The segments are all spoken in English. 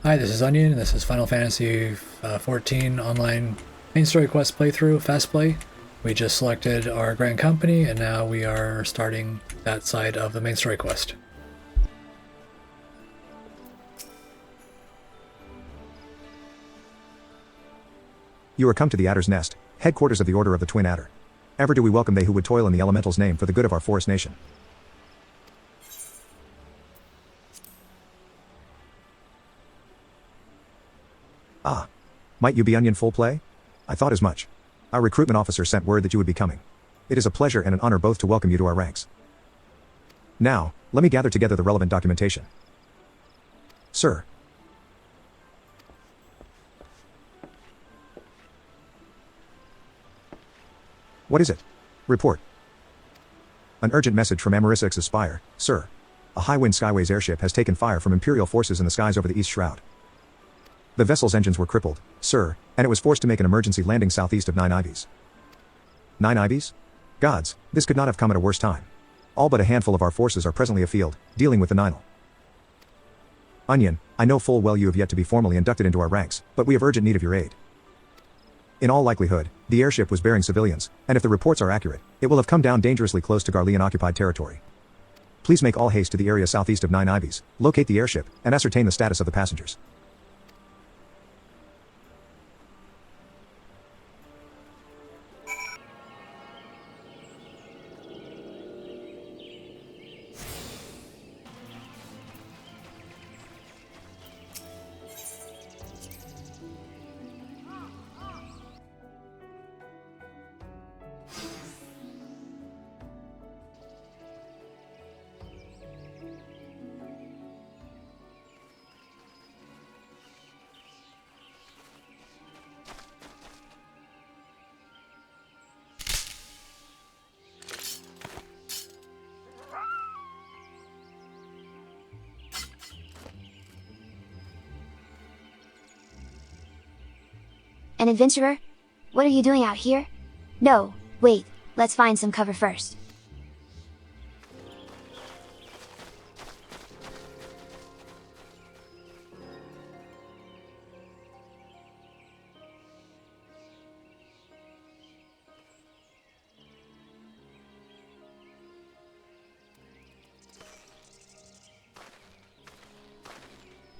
Hi, this is Onion, and this is Final Fantasy XIV Online Main Story Quest playthrough, Fast Play. We just selected our Grand Company, and now we are starting that side of the Main Story Quest. You are come to the Adder's Nest, headquarters of the Order of the Twin Adder. Ever do we welcome they who would toil in the Elemental's name for the good of our forest nation. Ah. Might you be Onion full play? I thought as much. Our recruitment officer sent word that you would be coming. It is a pleasure and an honor both to welcome you to our ranks. Now, let me gather together the relevant documentation. Sir. What is it? Report. An urgent message from FFXIV Spire, sir. A high-wind Skyways airship has taken fire from Imperial forces in the skies over the East Shroud. The vessel's engines were crippled, sir, and it was forced to make an emergency landing southeast of 9 Ivies. 9 Ivies? Gods, this could not have come at a worse time. All but a handful of our forces are presently afield, dealing with the Ninal. Onion, I know full well you have yet to be formally inducted into our ranks, but we have urgent need of your aid. In all likelihood, the airship was bearing civilians, and if the reports are accurate, it will have come down dangerously close to Garlean-occupied territory. Please make all haste to the area southeast of 9 Ivies, locate the airship, and ascertain the status of the passengers. An adventurer? What are you doing out here? No, wait, let's find some cover first.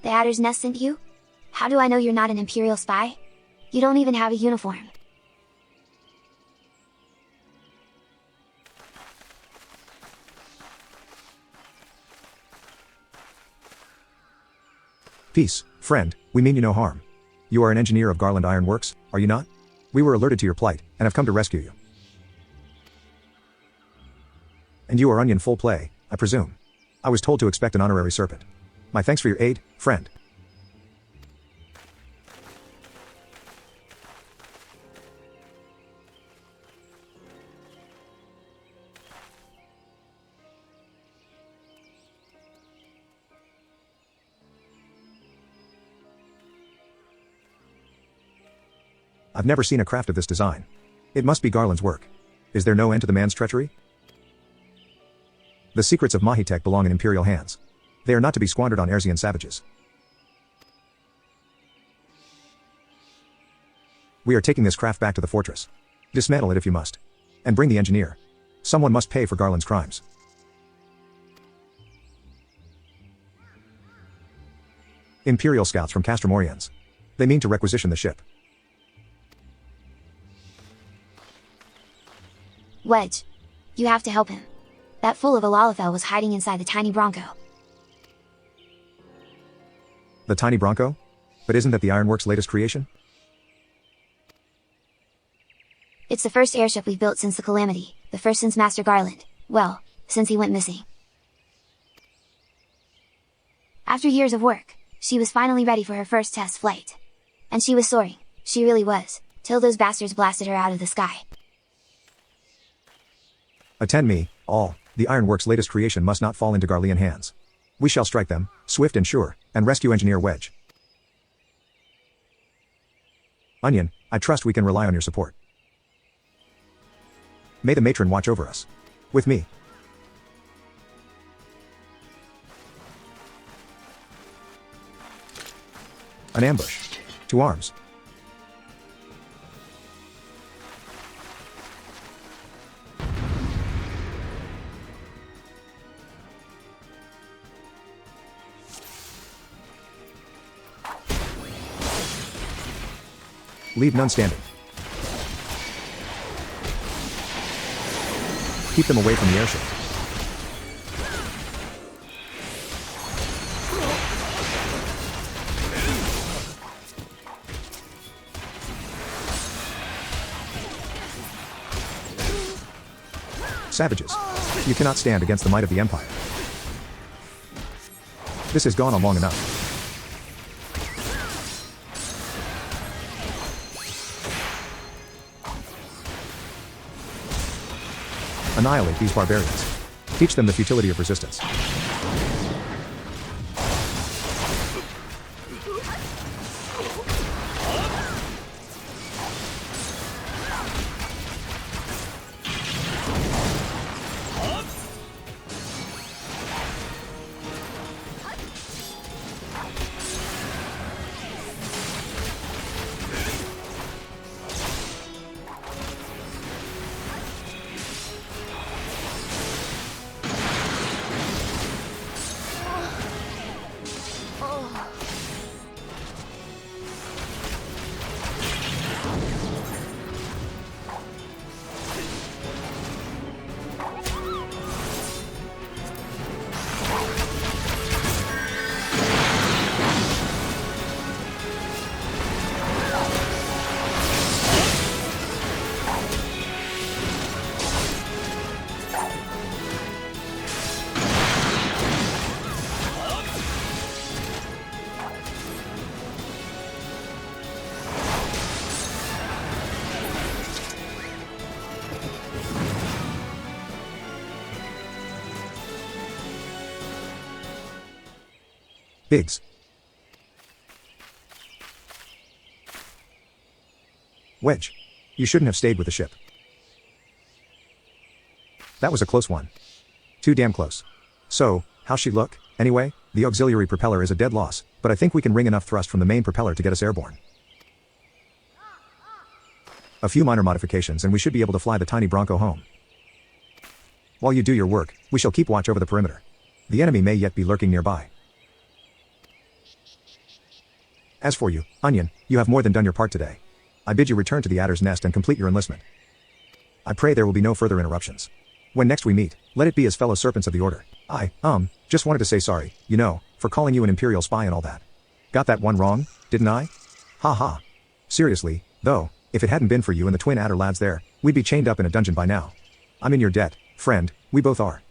The Adder's Nest sent you? How do I know you're not an Imperial spy? You don't even have a uniform. Peace, friend, we mean you no harm. You are an engineer of Garland Iron Works, are you not? We were alerted to your plight, and have come to rescue you. And you are Onion full play, I presume. I was told to expect an honorary serpent. My thanks for your aid, friend. I've never seen a craft of this design. It must be Garland's work. Is there no end to the man's treachery? The secrets of Mahitech belong in Imperial hands. They are not to be squandered on Erzian savages. We are taking this craft back to the fortress. Dismantle it if you must. And bring the engineer. Someone must pay for Garland's crimes. Imperial scouts from Castromorians. They mean to requisition the ship. Wedge. You have to help him. That fool of a Lalafell was hiding inside the tiny Bronco. The tiny Bronco? But isn't that the Ironworks' latest creation? It's the first airship we've built since the Calamity, the first since Master Garland, well, since he went missing. After years of work, she was finally ready for her first test flight. And she was soaring, she really was, till those bastards blasted her out of the sky. Attend me, all, the Ironworks' latest creation must not fall into Garlean hands. We shall strike them, swift and sure, and rescue Engineer Wedge. Onion, I trust we can rely on your support. May the matron watch over us. With me. An ambush. To arms. Leave none standing. Keep them away from the airship. Savages. You cannot stand against the might of the Empire. This has gone on long enough. Annihilate these barbarians. Teach them the futility of resistance. Biggs. Wedge. You shouldn't have stayed with the ship. That was a close one. Too damn close. So, how's she look, anyway? The auxiliary propeller is a dead loss, but I think we can wring enough thrust from the main propeller to get us airborne. A few minor modifications and we should be able to fly the tiny Bronco home. While you do your work, we shall keep watch over the perimeter. The enemy may yet be lurking nearby. As for you, Onion, you have more than done your part today. I bid you return to the Adder's Nest and complete your enlistment. I pray there will be no further interruptions. When next we meet, let it be as fellow serpents of the Order. Just wanted to say sorry, for calling you an Imperial spy and all that. Got that one wrong, didn't I? Ha ha. Seriously, though, if it hadn't been for you and the twin Adder lads there, we'd be chained up in a dungeon by now. I'm in your debt, friend, we both are.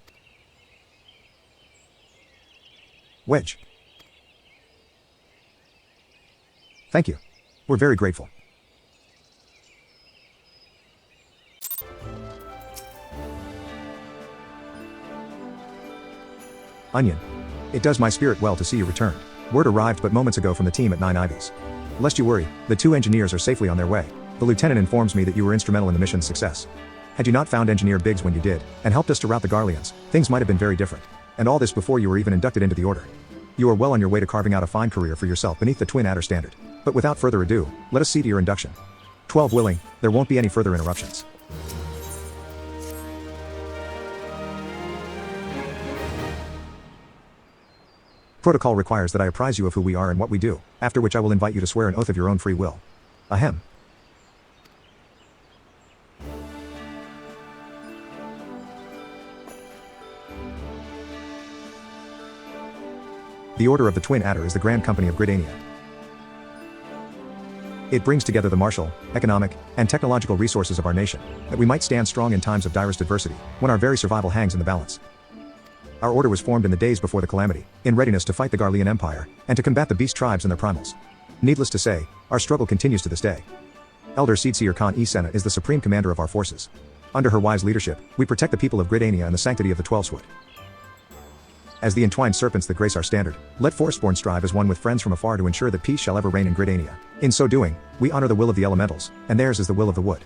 Wedge. Thank you. We're very grateful. Onion. It does my spirit well to see you returned. Word arrived but moments ago from the team at 9 Ivies. Lest you worry, the 2 engineers are safely on their way. The lieutenant informs me that you were instrumental in the mission's success. Had you not found Engineer Biggs when you did, and helped us to rout the Garleans, things might have been very different. And all this before you were even inducted into the Order. You are well on your way to carving out a fine career for yourself beneath the twin Adder standard. But without further ado, let us see to your induction. 12 willing, there won't be any further interruptions. Protocol requires that I apprise you of who we are and what we do, after which I will invite you to swear an oath of your own free will. Ahem. The Order of the Twin Adder is the Grand Company of Gridania. It brings together the martial, economic, and technological resources of our nation, that we might stand strong in times of direst adversity, when our very survival hangs in the balance. Our order was formed in the days before the calamity, in readiness to fight the Garlean Empire, and to combat the beast tribes and their primals. Needless to say, our struggle continues to this day. Elder Seedseer Khan E. Senna is the supreme commander of our forces. Under her wise leadership, we protect the people of Gridania and the sanctity of the Twelveswood. As the entwined serpents that grace our standard, let Forestborn strive as one with friends from afar to ensure that peace shall ever reign in Gridania. In so doing, we honor the will of the elementals, and theirs is the will of the wood.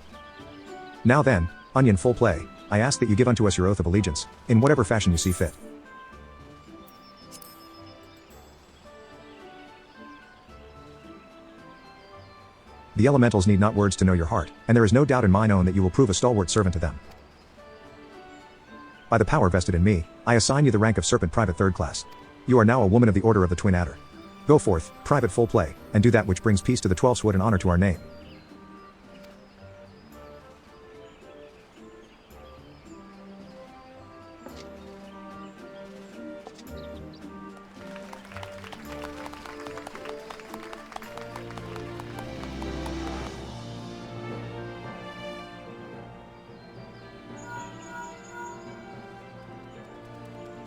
Now then, Onion full play, I ask that you give unto us your oath of allegiance, in whatever fashion you see fit. The elementals need not words to know your heart, and there is no doubt in mine own that you will prove a stalwart servant to them. By the power vested in me, I assign you the rank of Serpent Private 3rd Class. You are now a woman of the Order of the Twin Adder. Go forth, Private Full Play, and do that which brings peace to the 12th Wood and honor to our name.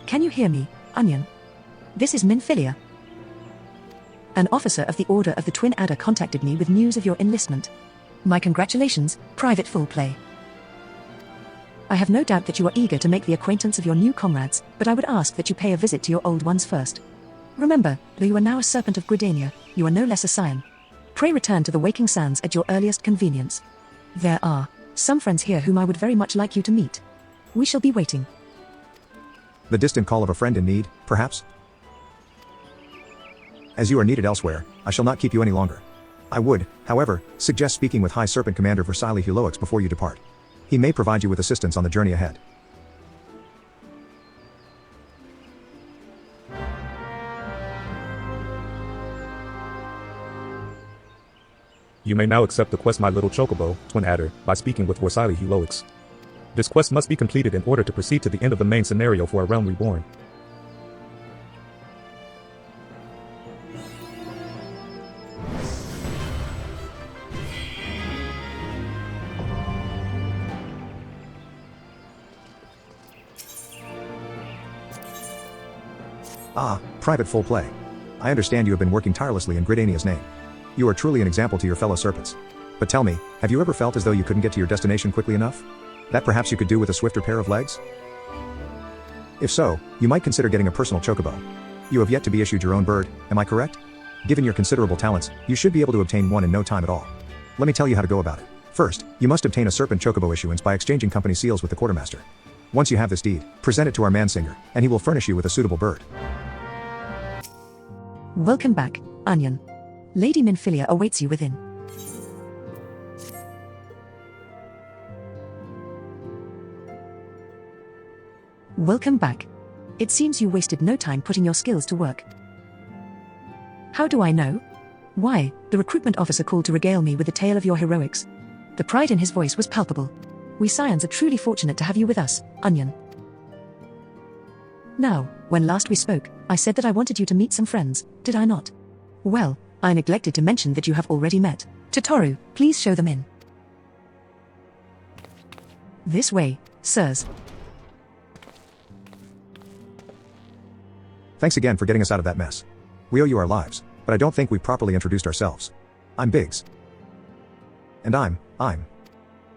Can you hear me, Onion? This is Minfilia. An officer of the Order of the Twin Adder contacted me with news of your enlistment. My congratulations, Private Full Play. I have no doubt that you are eager to make the acquaintance of your new comrades, but I would ask that you pay a visit to your old ones first. Remember, though you are now a Serpent of Gridania, you are no less a scion. Pray return to the Waking Sands at your earliest convenience. There are some friends here whom I would very much like you to meet. We shall be waiting. The distant call of a friend in need, perhaps? As you are needed elsewhere, I shall not keep you any longer. I would, however, suggest speaking with High Serpent Commander Versailles Huloix before you depart. He may provide you with assistance on the journey ahead. You may now accept the quest My Little Chocobo, Twin Adder, by speaking with Versailles Huloix. This quest must be completed in order to proceed to the end of the main scenario for A Realm Reborn. Ah, Private Full Play. I understand you have been working tirelessly in Gridania's name. You are truly an example to your fellow serpents. But tell me, have you ever felt as though you couldn't get to your destination quickly enough? That perhaps you could do with a swifter pair of legs? If so, you might consider getting a personal chocobo. You have yet to be issued your own bird, am I correct? Given your considerable talents, you should be able to obtain one in no time at all. Let me tell you how to go about it. First, you must obtain a serpent chocobo issuance by exchanging company seals with the quartermaster. Once you have this deed, present it to our mansinger, and he will furnish you with a suitable bird. Welcome back, Onion. Lady Minfilia awaits you within. Welcome back. It seems you wasted no time putting your skills to work. How do I know? Why, the recruitment officer called to regale me with the tale of your heroics. The pride in his voice was palpable. We scions are truly fortunate to have you with us, Onion. Now, when last we spoke, I said that I wanted you to meet some friends, did I not? Well, I neglected to mention that you have already met. Totoro, please show them in. This way, sirs. Thanks again for getting us out of that mess. We owe you our lives, but I don't think we've properly introduced ourselves. I'm Biggs. And I'm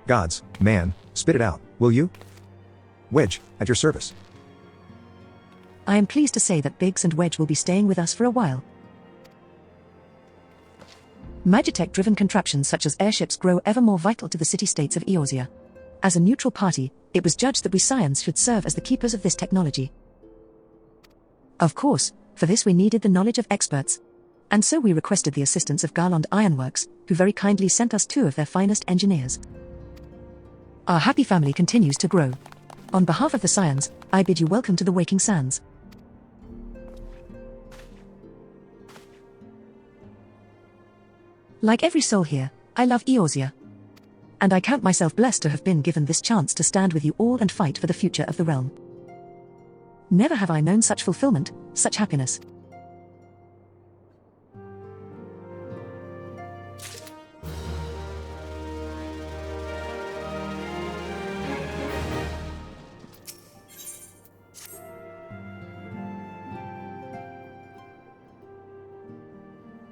God's man, spit it out, will you? Wedge, at your service. I am pleased to say that Biggs and Wedge will be staying with us for a while. Magitech-driven contraptions such as airships grow ever more vital to the city-states of Eorzea. As a neutral party, it was judged that we scions should serve as the keepers of this technology. Of course, for this we needed the knowledge of experts. And so we requested the assistance of Garland Ironworks, who very kindly sent us 2 of their finest engineers. Our happy family continues to grow. On behalf of the scions, I bid you welcome to the Waking Sands. Like every soul here, I love Eorzea. And I count myself blessed to have been given this chance to stand with you all and fight for the future of the realm. Never have I known such fulfillment, such happiness.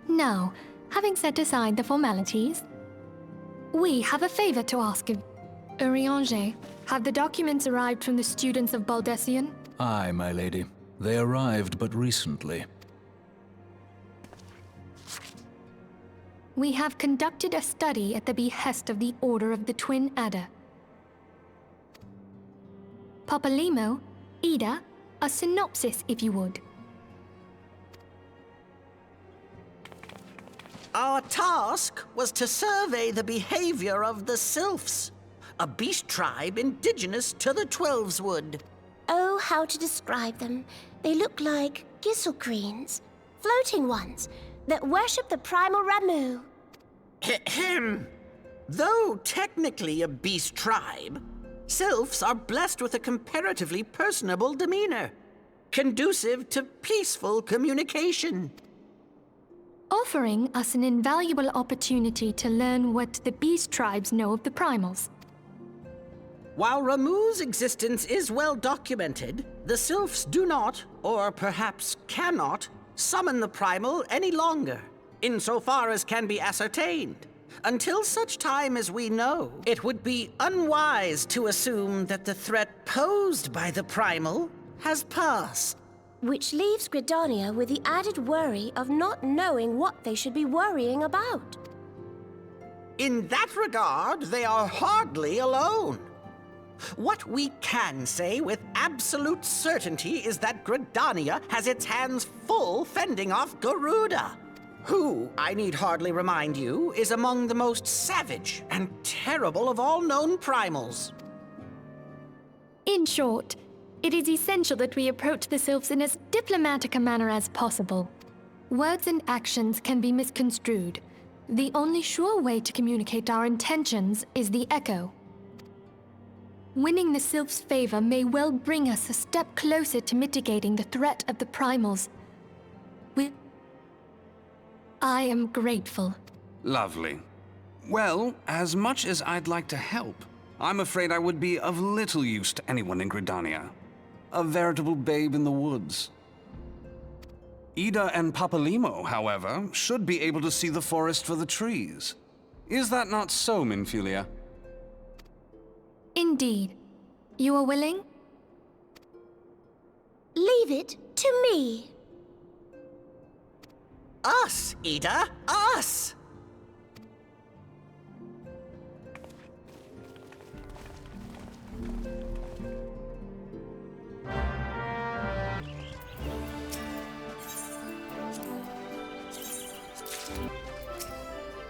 Now, having set aside the formalities, we have a favor to ask of Urianger. Have the documents arrived from the students of Baldessian? Aye, my lady. They arrived but recently. We have conducted a study at the behest of the Order of the Twin Adder. Papalimo, Ida, a synopsis if you would. Our task was to survey the behavior of the Sylphs, a beast tribe indigenous to the Twelveswood. Oh, how to describe them. They look like gisselcreens, floating ones, that worship the primal Ramu. Ahem. Though technically a beast tribe, Sylphs are blessed with a comparatively personable demeanor, conducive to peaceful communication. Offering us an invaluable opportunity to learn what the beast tribes know of the primals. While Ramu's existence is well documented, the Sylphs do not, or perhaps cannot, summon the primal any longer, insofar as can be ascertained. Until such time as we know, it would be unwise to assume that the threat posed by the primal has passed. Which leaves Gridania with the added worry of not knowing what they should be worrying about. In that regard, they are hardly alone. What we can say with absolute certainty is that Gridania has its hands full fending off Garuda, who, I need hardly remind you, is among the most savage and terrible of all known primals. In short, it is essential that we approach the Sylphs in as diplomatic a manner as possible. Words and actions can be misconstrued. The only sure way to communicate our intentions is the echo. Winning the Sylphs' favor may well bring us a step closer to mitigating the threat of the primals. I am grateful. Lovely. Well, as much as I'd like to help, I'm afraid I would be of little use to anyone in Gridania. A veritable babe in the woods. Ida and Papalimo, however, should be able to see the forest for the trees. Is that not so, Minfilia? Indeed. You are willing? Leave it to me. Us, Ida, us!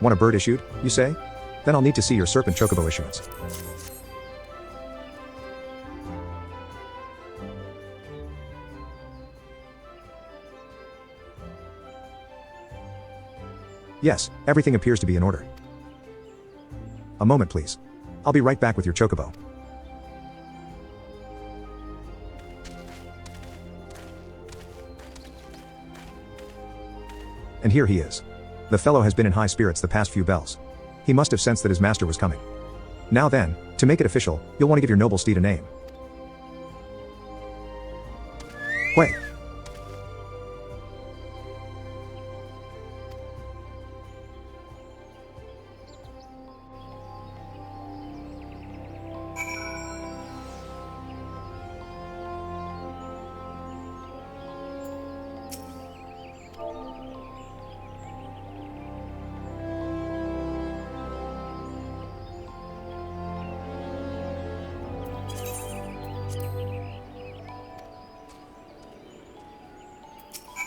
Want a bird issued, you say? Then I'll need to see your serpent chocobo issuance. Yes, everything appears to be in order. A moment please. I'll be right back with your chocobo. And here he is. The fellow has been in high spirits the past few bells. He must have sensed that his master was coming. Now then, to make it official, you'll want to give your noble steed a name. Wait.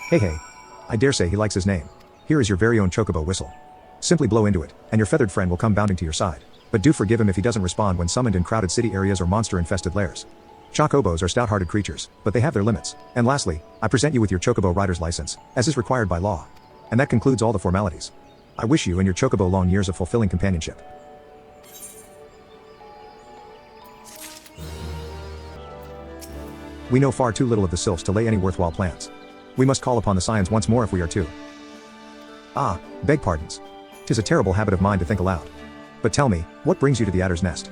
Hey, I dare say he likes his name. Here is your very own chocobo whistle. Simply blow into it, and your feathered friend will come bounding to your side. But do forgive him if he doesn't respond when summoned in crowded city areas or monster-infested lairs. Chocobos are stout-hearted creatures, but they have their limits. And lastly, I present you with your chocobo rider's license, as is required by law. And that concludes all the formalities. I wish you and your chocobo long years of fulfilling companionship. We know far too little of the Sylphs to lay any worthwhile plans. We must call upon the Scions once more if we are to. Beg pardons. 'Tis a terrible habit of mine to think aloud. But tell me, what brings you to the Adder's Nest?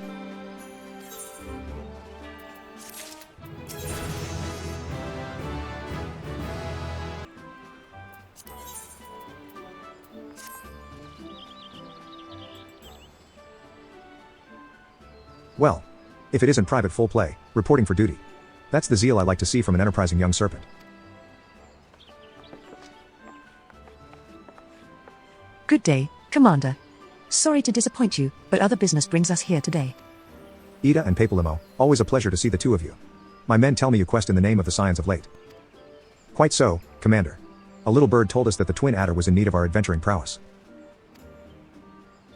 Well, if it isn't private full play, reporting for duty. That's the zeal I like to see from an enterprising young serpent. Good day, Commander. Sorry to disappoint you, but other business brings us here today. Ida and Papalimo, always a pleasure to see the two of you. My men tell me you quest in the name of the Scions of late. Quite so, Commander. A little bird told us that the twin adder was in need of our adventuring prowess.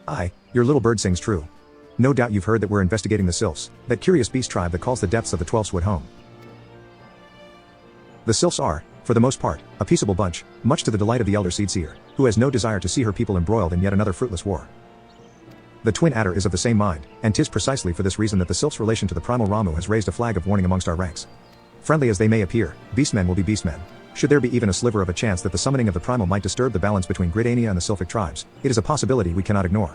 Aye, your little bird sings true. No doubt you've heard that we're investigating the Sylphs, that curious beast tribe that calls the depths of the 12th home. The Sylphs are, for the most part, a peaceable bunch, much to the delight of the elder Seedseer, who has no desire to see her people embroiled in yet another fruitless war. The twin adder is of the same mind, and 'tis precisely for this reason that the Sylphs' relation to the primal Ramu has raised a flag of warning amongst our ranks. Friendly as they may appear, beastmen will be beastmen. Should there be even a sliver of a chance that the summoning of the primal might disturb the balance between Gridania and the Sylphic tribes, it is a possibility we cannot ignore.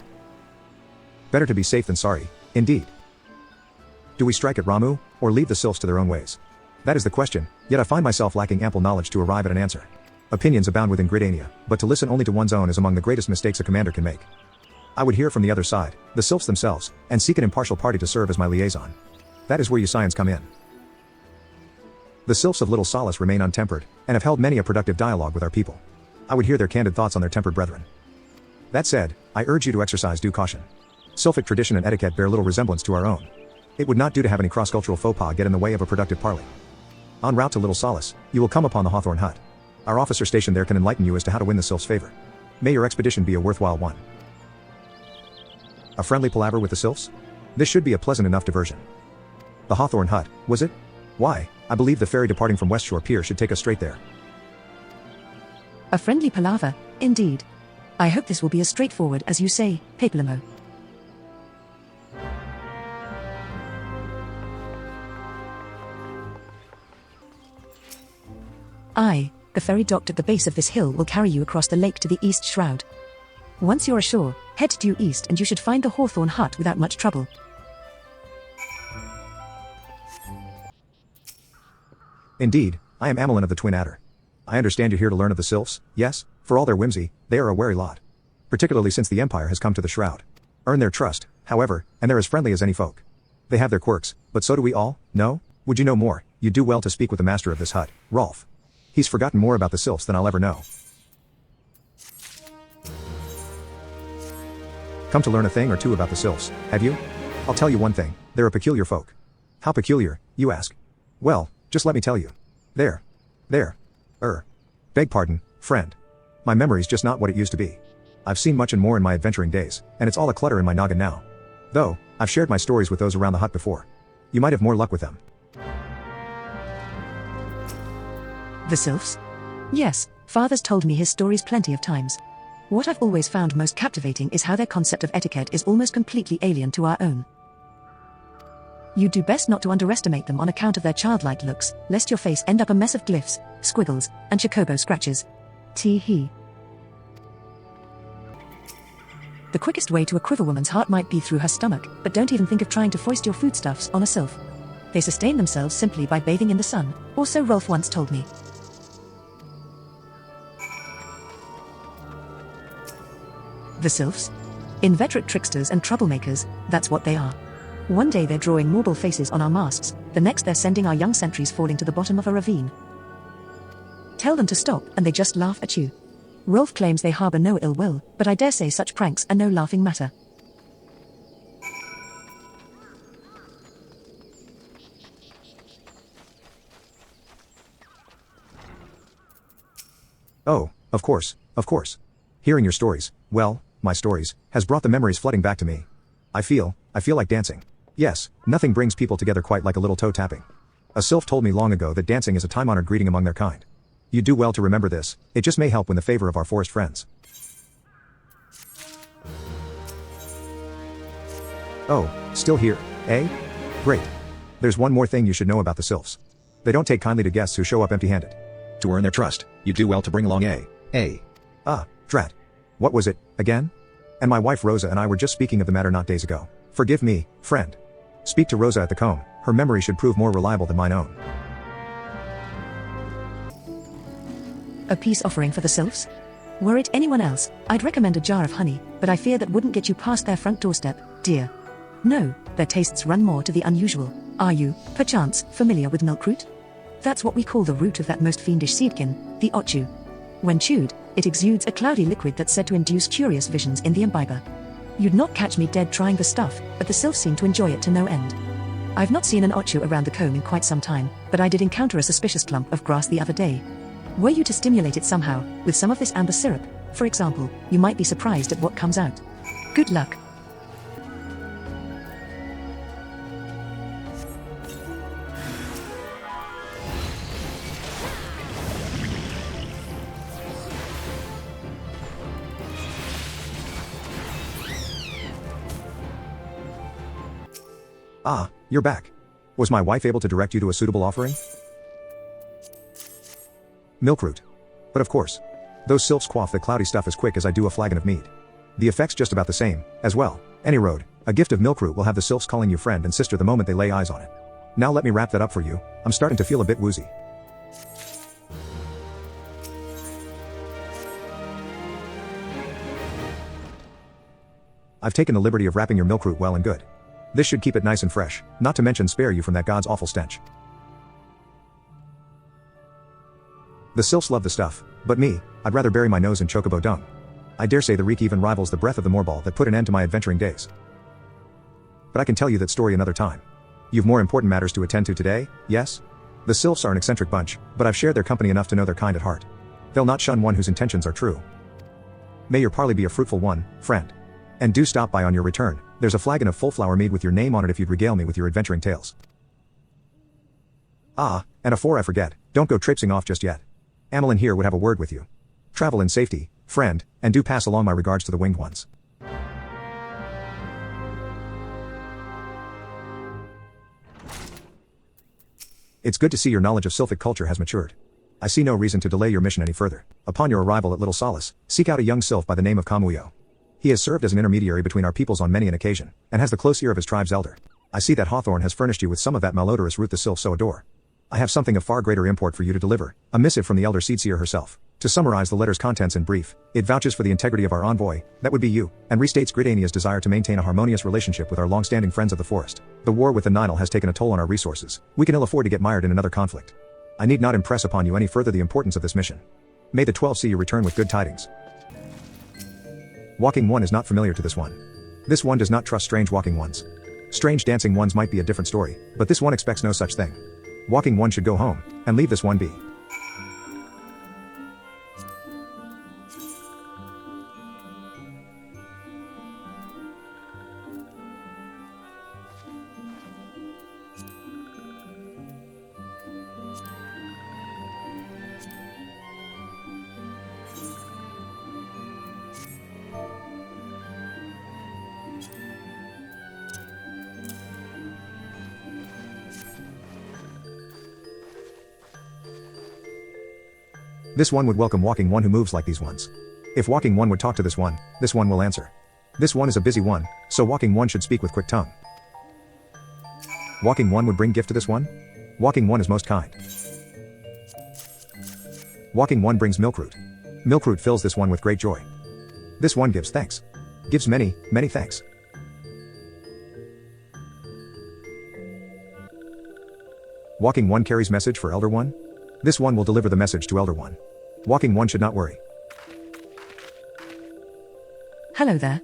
Better to be safe than sorry, indeed. Do we strike at Ramu, or leave the Sylphs to their own ways? That is the question, yet I find myself lacking ample knowledge to arrive at an answer. Opinions abound within Gridania, but to listen only to one's own is among the greatest mistakes a commander can make. I would hear from the other side, the Sylphs themselves, and seek an impartial party to serve as my liaison. That is where you scions come in. The Sylphs of Little Solace remain untempered, and have held many a productive dialogue with our people. I would hear their candid thoughts on their tempered brethren. That said, I urge you to exercise due caution. Sylphic tradition and etiquette bear little resemblance to our own. It would not do to have any cross-cultural faux pas get in the way of a productive parley. En route to Little Solace, you will come upon the Hawthorn Hut. Our officer stationed there can enlighten you as to how to win the Sylph's favor. May your expedition be a worthwhile one. A friendly palaver with the Sylphs? This should be a pleasant enough diversion. The Hawthorn Hut, was it? Why, I believe the ferry departing from Westshore Pier should take us straight there. A friendly palaver, indeed. I hope this will be as straightforward as you say, Papalimo. Aye, the ferry docked at the base of this hill will carry you across the lake to the East Shroud. Once you're ashore, head due east and you should find the Hawthorn Hut without much trouble. Indeed, I am Amelin of the Twin Adder. I understand you're here to learn of the Sylphs, yes? For all their whimsy, they are a wary lot. Particularly since the Empire has come to the Shroud. Earn their trust, however, and they're as friendly as any folk. They have their quirks, but so do we all, no? Would you know more, you'd do well to speak with the master of this hut, Rolf. He's forgotten more about the Sylphs than I'll ever know. Come to learn a thing or two about the Sylphs, have you? I'll tell you one thing, they're a peculiar folk. How peculiar, you ask? Well, just let me tell you. Beg pardon, friend. My memory's just not what it used to be. I've seen much and more in my adventuring days, and it's all a clutter in my noggin now. Though, I've shared my stories with those around the hut before. You might have more luck with them. The Sylphs? Yes, Father's told me his stories plenty of times. What I've always found most captivating is how their concept of etiquette is almost completely alien to our own. You'd do best not to underestimate them on account of their childlike looks, lest your face end up a mess of glyphs, squiggles, and Chocobo scratches. Tee-hee. The quickest way to a quiverwoman's heart might be through her stomach, but don't even think of trying to foist your foodstuffs on a Sylph. They sustain themselves simply by bathing in the sun, or so Rolf once told me. The Sylphs? Inveterate tricksters and troublemakers, that's what they are. One day they're drawing marble faces on our masts, the next they're sending our young sentries falling to the bottom of a ravine. Tell them to stop and they just laugh at you. Rolf claims they harbour no ill will, but I dare say such pranks are no laughing matter. Oh, of course. Hearing your stories, well, my stories, has brought the memories flooding back to me. I feel like dancing. Yes, nothing brings people together quite like a little toe tapping. A Sylph told me long ago that dancing is a time-honored greeting among their kind. You do well to remember this, it just may help win the favor of our forest friends. Oh, still here, eh? Great. There's one more thing you should know about the Sylphs. They don't take kindly to guests who show up empty-handed. To earn their trust, you do well to bring along drat. What was it, again? And my wife Rosa and I were just speaking of the matter not days ago. Forgive me, friend. Speak to Rosa at the comb, her memory should prove more reliable than mine own. A peace offering for the Sylphs? Were it anyone else, I'd recommend a jar of honey, but I fear that wouldn't get you past their front doorstep, dear. No, their tastes run more to the unusual. Are you, perchance, familiar with milkroot? That's what we call the root of that most fiendish seedkin, the ochu. When chewed, it exudes a cloudy liquid that's said to induce curious visions in the imbiber. You'd not catch me dead trying the stuff, but the Sylphs seem to enjoy it to no end. I've not seen an ochu around the comb in quite some time, but I did encounter a suspicious clump of grass the other day. Were you to stimulate it somehow, with some of this amber syrup, for example, you might be surprised at what comes out. Good luck. Ah, you're back. Was my wife able to direct you to a suitable offering? Milkroot. But of course. Those sylphs quaff the cloudy stuff as quick as I do a flagon of mead. The effect's just about the same, as well. Any road, a gift of milkroot will have the sylphs calling you friend and sister the moment they lay eyes on it. Now let me wrap that up for you, I'm starting to feel a bit woozy. I've taken the liberty of wrapping your milkroot well and good. This should keep it nice and fresh, not to mention spare you from that god's awful stench. The sylphs love the stuff, but me, I'd rather bury my nose in chocobo dung. I dare say the reek even rivals the breath of the moorball that put an end to my adventuring days. But I can tell you that story another time. You've more important matters to attend to today, yes? The sylphs are an eccentric bunch, but I've shared their company enough to know they're kind at heart. They'll not shun one whose intentions are true. May your parley be a fruitful one, friend. And do stop by on your return, there's a flagon of full flower mead with your name on it if you'd regale me with your adventuring tales. Ah, and afore I forget, don't go traipsing off just yet. Amelin here would have a word with you. Travel in safety, friend, and do pass along my regards to the winged ones. It's good to see your knowledge of Sylphic culture has matured. I see no reason to delay your mission any further. Upon your arrival at Little Solace, seek out a young Sylph by the name of Kamuyo. He has served as an intermediary between our peoples on many an occasion, and has the close ear of his tribe's elder. I see that Hawthorne has furnished you with some of that malodorous root the Sylphs so adore. I have something of far greater import for you to deliver, a missive from the elder Seedseer herself. To summarize the letter's contents in brief, it vouches for the integrity of our envoy, that would be you, and restates Gridania's desire to maintain a harmonious relationship with our long-standing friends of the forest. The war with the Nile has taken a toll on our resources. We can ill afford to get mired in another conflict. I need not impress upon you any further the importance of this mission. May the 12 see you return with good tidings. Walking one is not familiar to this one. This one does not trust strange walking ones. Strange dancing ones might be a different story, but this one expects no such thing. Walking one should go home, and leave this one be. This one would welcome walking one who moves like these ones. If walking one would talk to this one will answer. This one is a busy one, so walking one should speak with quick tongue. Walking one would bring gift to this one? Walking one is most kind. Walking one brings milkroot. Milkroot fills this one with great joy. This one gives thanks. Gives many, many thanks. Walking one carries message for Elder One? This one will deliver the message to Elder One. Walking one should not worry. Hello there.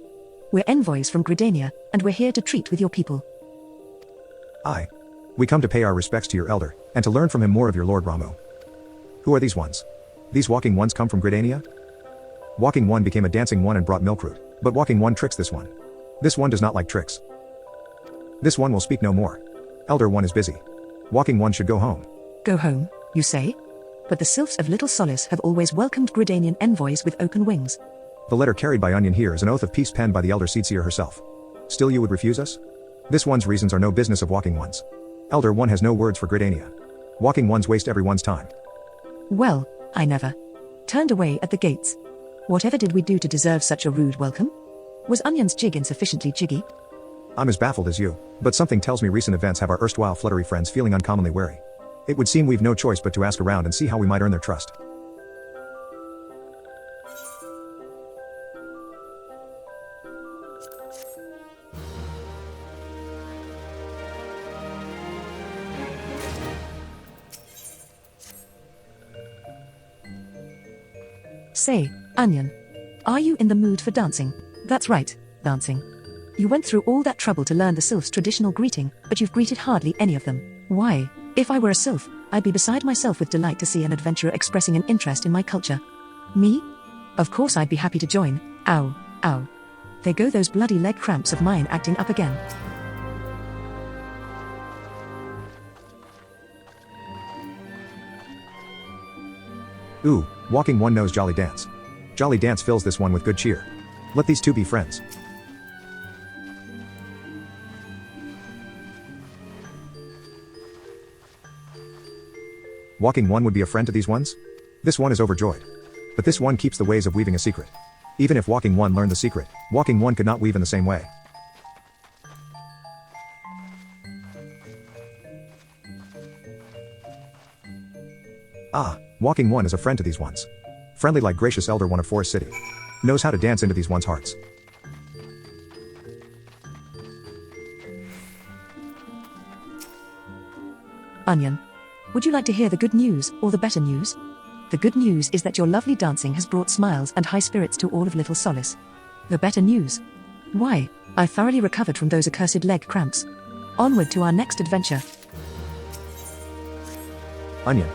We're envoys from Gridania, and we're here to treat with your people. Aye. We come to pay our respects to your elder, and to learn from him more of your Lord Ramu. Who are these ones? These walking ones come from Gridania? Walking one became a dancing one and brought milkroot, but walking one tricks this one. This one does not like tricks. This one will speak no more. Elder one is busy. Walking one should go home. Go home, you say? But the Sylphs of Little Solace have always welcomed Gridanian envoys with open wings. The letter carried by Onion here is an oath of peace penned by the elder Seedseer herself. Still you would refuse us? This one's reasons are no business of walking ones. Elder one has no words for Gridania. Walking ones waste everyone's time. Well, I never turned away at the gates. Whatever did we do to deserve such a rude welcome? Was Onion's jig insufficiently jiggy? I'm as baffled as you, but something tells me recent events have our erstwhile fluttery friends feeling uncommonly wary. It would seem we've no choice but to ask around and see how we might earn their trust. Say, Onion, are you in the mood for dancing? That's right, dancing. You went through all that trouble to learn the Sylph's traditional greeting, but you've greeted hardly any of them. Why? If I were a Sylph, I'd be beside myself with delight to see an adventurer expressing an interest in my culture. Me? Of course I'd be happy to join. Ow, ow. There go those bloody leg cramps of mine acting up again. Ooh, walking one knows Jolly Dance. Jolly Dance fills this one with good cheer. Let these two be friends. Walking one would be a friend to these ones? This one is overjoyed. But this one keeps the ways of weaving a secret. Even if walking one learned the secret, walking one could not weave in the same way. Ah, walking one is a friend to these ones. Friendly like gracious elder one of Forest City. Knows how to dance into these ones' hearts. Onion. Would you like to hear the good news or the better news? The good news is that your lovely dancing has brought smiles and high spirits to all of Little Solace. The better news? Why, I thoroughly recovered from those accursed leg cramps. Onward to our next adventure. Onion.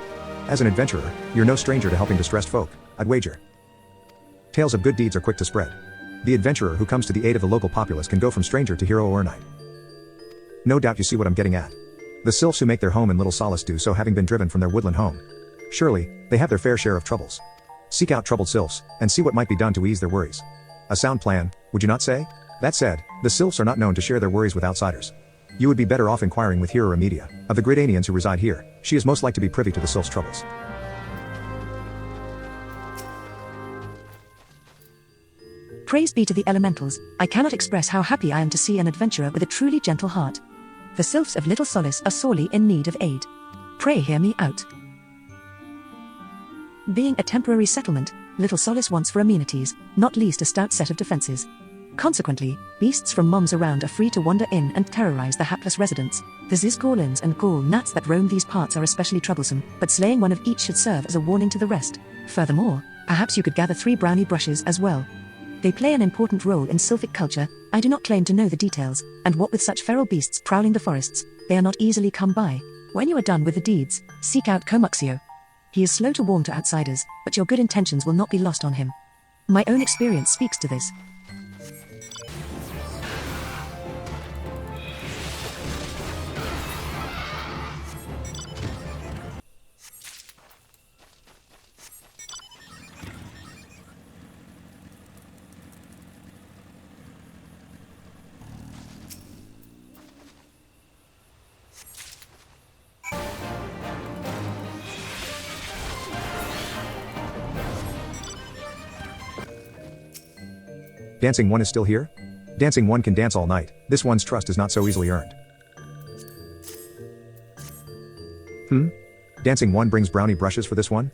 As an adventurer, you're no stranger to helping distressed folk, I'd wager. Tales of good deeds are quick to spread. The adventurer who comes to the aid of the local populace can go from stranger to hero overnight. No doubt you see what I'm getting at. The Sylphs who make their home in Little Solace do so having been driven from their woodland home. Surely, they have their fair share of troubles. Seek out troubled Sylphs, and see what might be done to ease their worries. A sound plan, would you not say? That said, the Sylphs are not known to share their worries with outsiders. You would be better off inquiring with Hero Remedia. Of the Gridanians who reside here, she is most like to be privy to the Sylphs' troubles. Praise be to the elementals, I cannot express how happy I am to see an adventurer with a truly gentle heart. The Sylphs of Little Solace are sorely in need of aid. Pray hear me out. Being a temporary settlement, Little Solace wants for amenities, not least a stout set of defenses. Consequently, beasts from moms around are free to wander in and terrorize the hapless residents. The Zizgorlins and Gaul gnats that roam these parts are especially troublesome, but slaying one of each should serve as a warning to the rest. Furthermore, perhaps you could gather 3 brownie brushes as well. They play an important role in Sylphic culture. I do not claim to know the details, and what with such feral beasts prowling the forests, they are not easily come by. When you are done with the deeds, seek out Comuxio. He is slow to warm to outsiders, but your good intentions will not be lost on him. My own experience speaks to this. Dancing one is still here? Dancing one can dance all night. This one's trust is not so easily earned. Dancing one brings brownie brushes for this one?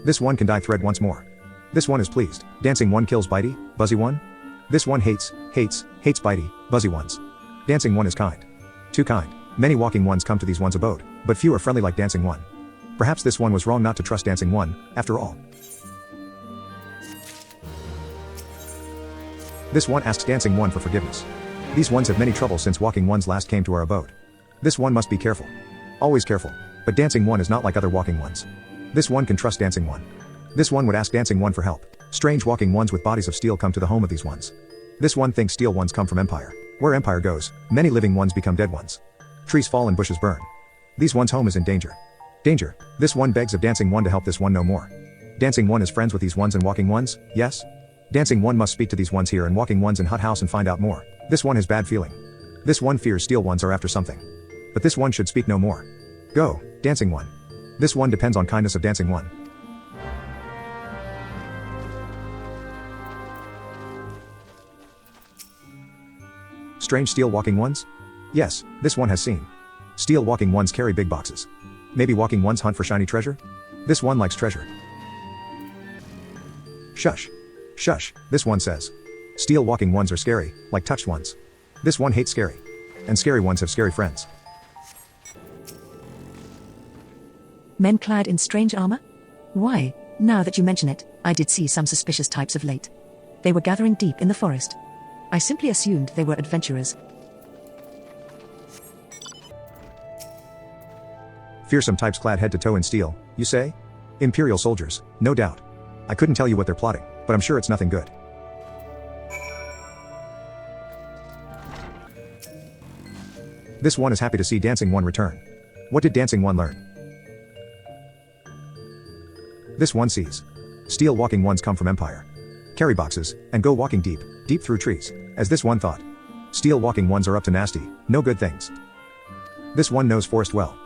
This one can dye thread once more. This one is pleased. Dancing one kills bitey, buzzy one? This one hates bitey, buzzy ones. Dancing one is kind. Too kind. Many walking ones come to these one's abode, but few are friendly like dancing one. Perhaps this one was wrong not to trust dancing one, after all. This one asks dancing one for forgiveness. These ones have many troubles since walking ones last came to our abode. This one must be careful. Always careful. But dancing one is not like other walking ones. This one can trust dancing one. This one would ask dancing one for help. Strange walking ones with bodies of steel come to the home of these ones. This one thinks steel ones come from Empire. Where Empire goes, many living ones become dead ones. Trees fall and bushes burn. These one's home is in danger. Danger. This one begs of dancing one to help this one no more. Dancing one is friends with these ones and walking ones, yes? Dancing one must speak to these ones here and walking ones in hut house and find out more. This one has bad feeling. This one fears steel ones are after something. But this one should speak no more. Go, dancing one. This one depends on kindness of dancing one. Strange steel walking ones? Yes, this one has seen. Steel walking ones carry big boxes. Maybe walking ones hunt for shiny treasure? This one likes treasure. Shush. Shush, this one says. Steel walking ones are scary, like touched ones. This one hates scary. And scary ones have scary friends. Men clad in strange armor? Why, now that you mention it, I did see some suspicious types of late. They were gathering deep in the forest. I simply assumed they were adventurers. Fearsome types clad head to toe in steel, you say? Imperial soldiers, no doubt. I couldn't tell you what they're plotting, but I'm sure it's nothing good. This one is happy to see Dancing One return. What did Dancing One learn? This one sees. Steel walking ones come from Empire. Carry boxes, and go walking deep, deep through trees, as this one thought. Steel walking ones are up to nasty, no good things. This one knows forest well.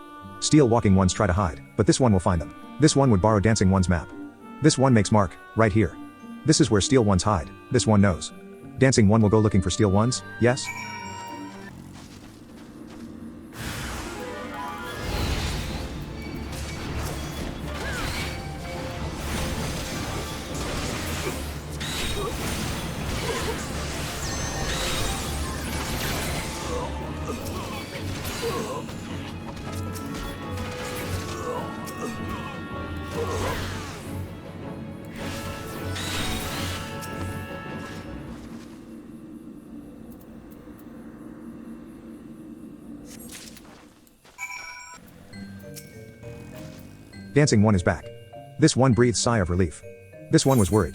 Steel walking ones try to hide, but this one will find them. This one would borrow Dancing One's map. This one makes mark, right here. This is where steel ones hide, this one knows. Dancing One will go looking for steel ones, yes? Dancing One is back. This one breathes sigh of relief. This one was worried.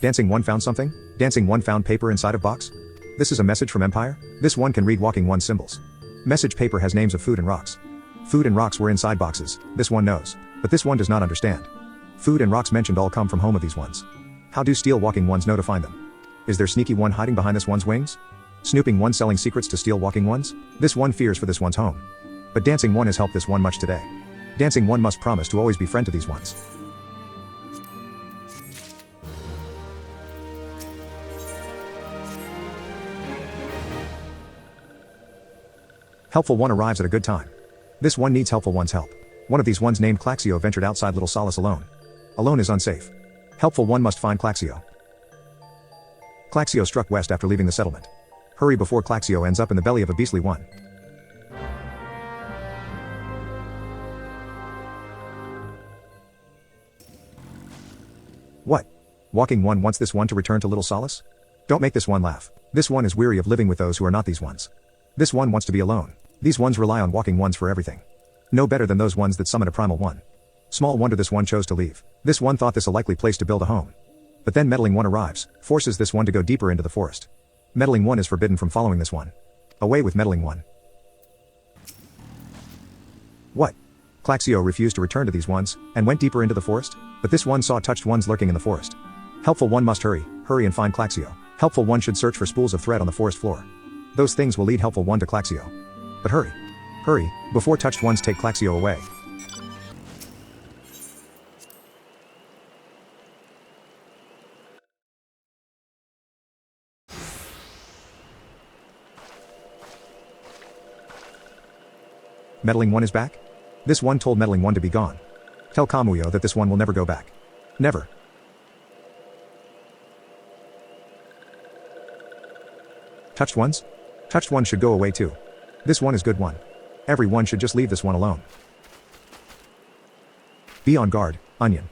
Dancing One found something? Dancing One found paper inside of box? This is a message from Empire? This one can read Walking One symbols. Message paper has names of food and rocks. Food and rocks were inside boxes, this one knows. But this one does not understand. Food and rocks mentioned all come from home of these ones. How do steel walking ones know to find them? Is there sneaky one hiding behind this one's wings? Snooping one selling secrets to steel walking ones? This one fears for this one's home. But Dancing One has helped this one much today. Dancing One must promise to always be friend to these ones. Helpful One arrives at a good time. This one needs Helpful One's help. One of these ones named Claxio ventured outside Little Solace alone. Alone is unsafe. Helpful One must find Claxio. Claxio struck west after leaving the settlement. Hurry before Claxio ends up in the belly of a beastly one. What? Walking One wants this one to return to Little Solace? Don't make this one laugh. This one is weary of living with those who are not these ones. This one wants to be alone. These ones rely on Walking Ones for everything. No better than those ones that summon a Primal One. Small wonder this one chose to leave. This one thought this a likely place to build a home. But then Meddling One arrives, forces this one to go deeper into the forest. Meddling One is forbidden from following this one. Away with Meddling One. What? Claxio refused to return to these ones, and went deeper into the forest? But this one saw touched ones lurking in the forest. Helpful One must hurry and find Claxio. Helpful One should search for spools of thread on the forest floor. Those things will lead Helpful One to Claxio. But hurry, before touched ones take Claxio away. Meddling One is back? This one told Meddling One to be gone. Tell Kamuyo that this one will never go back. Never. Touched ones? Touched ones should go away too. This one is good one. Everyone should just leave this one alone. Be on guard, Onion.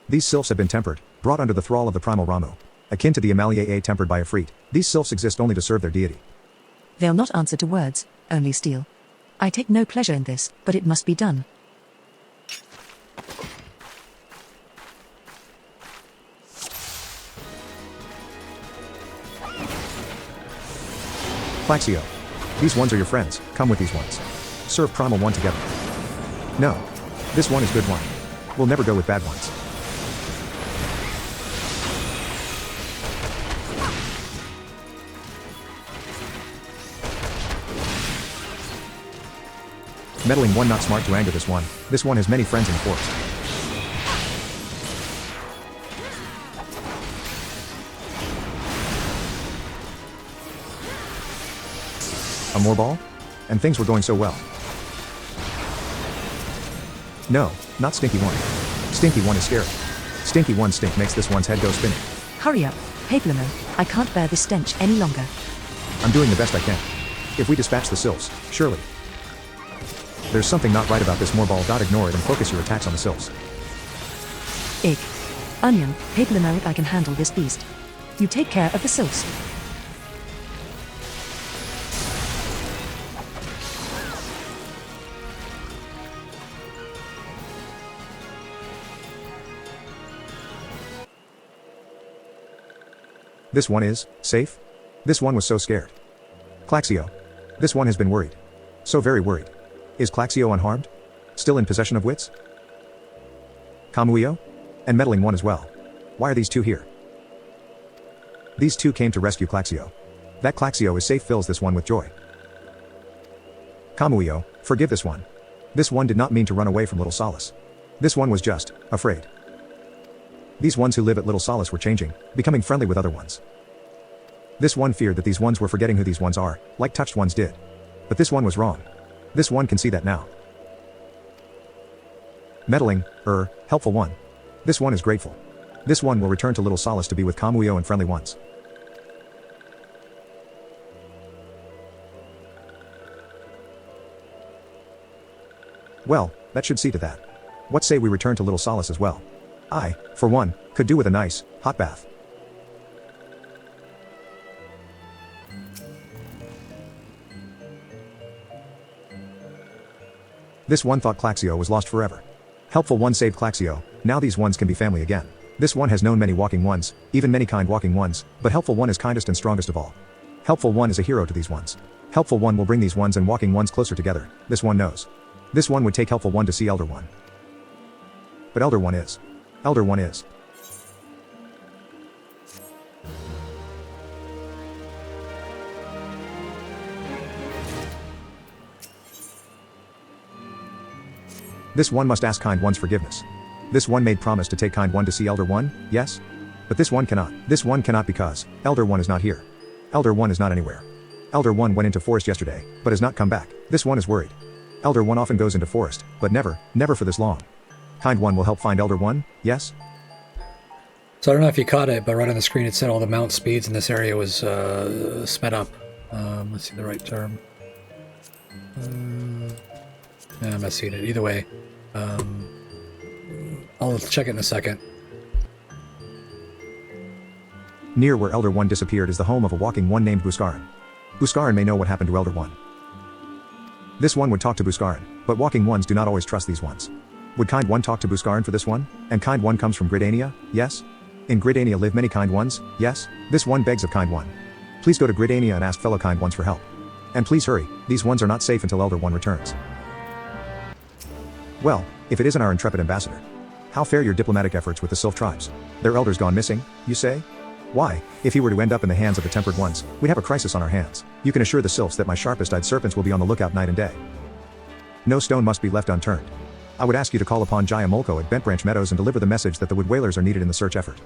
These sylphs have been tempered, brought under the thrall of the primal Ramu. Akin to the Amaliae tempered by Ifrit, these sylphs exist only to serve their deity. They'll not answer to words, only steel. I take no pleasure in this, but it must be done. Claxio. These ones are your friends, come with these ones. Serve Primal One together. No. This one is good one. We'll never go with bad ones. Meddling One not smart to anger this one. This one has many friends in the forest. A more ball? And things were going so well. No, not Stinky One. Stinky One is scary. Stinky One stink makes this one's head go spinning. Hurry up, Paplamo. I can't bear this stench any longer. I'm doing the best I can. If we dispatch the sylphs, surely. There's something not right about this moorball. Ignore it and focus your attacks on the sylphs. Ig. Onion, Paplamo, I can handle this beast. You take care of the sylphs. This one is safe? This one was so scared. Claxio. This one has been worried. So very worried. Is Claxio unharmed? Still in possession of wits? Kamuio? And meddling one as well. Why are these two here? These two came to rescue Claxio. That Claxio is safe fills this one with joy. Kamuio, forgive this one. This one did not mean to run away from Little Solace. This one was just afraid. These ones who live at Little Solace were changing, becoming friendly with other ones. This one feared that these ones were forgetting who these ones are, like touched ones did. But this one was wrong. This one can see that now. Meddling, helpful one. This one is grateful. This one will return to Little Solace to be with Kamuio and friendly ones. Well, that should see to that. What say we return to Little Solace as well? I, for one, could do with a nice, hot bath. This one thought Claxio was lost forever. Helpful one saved Claxio, now these ones can be family again. This one has known many walking ones, even many kind walking ones, but helpful one is kindest and strongest of all. Helpful one is a hero to these ones. Helpful one will bring these ones and walking ones closer together, this one knows. This one would take helpful one to see Elder One. But Elder One is. Elder One is. This one must ask Kind One's forgiveness. This one made promise to take Kind One to see Elder One, yes? But this one cannot. This one cannot because Elder One is not here. Elder One is not anywhere. Elder One went into forest yesterday, but has not come back. This one is worried. Elder One often goes into forest, but never for this long. Kind One will help find Elder One, yes? So I don't know if you caught it, but right on the screen it said all the mount speeds in this area was sped up. Let's see the right term. Yeah, I'm not seeing it. Either way, I'll check it in a second. Near where Elder One disappeared is the home of a walking one named Buscarin. Buscarin may know what happened to Elder One. This one would talk to Buscarin, but walking ones do not always trust these ones. Would Kind One talk to Buscarin for this one? And Kind One comes from Gridania, yes? In Gridania live many Kind Ones, yes? This one begs of Kind One. Please go to Gridania and ask fellow Kind Ones for help. And please hurry, these ones are not safe until Elder One returns. Well, if it isn't our intrepid ambassador. How fare your diplomatic efforts with the Sylph tribes? Their elders gone missing, you say? Why, if he were to end up in the hands of the tempered ones, we'd have a crisis on our hands. You can assure the Sylphs that my sharpest-eyed serpents will be on the lookout night and day. No stone must be left unturned. I would ask you to call upon Jaya Molko at Bent Branch Meadows and deliver the message that the Wood Whalers are needed in the search effort.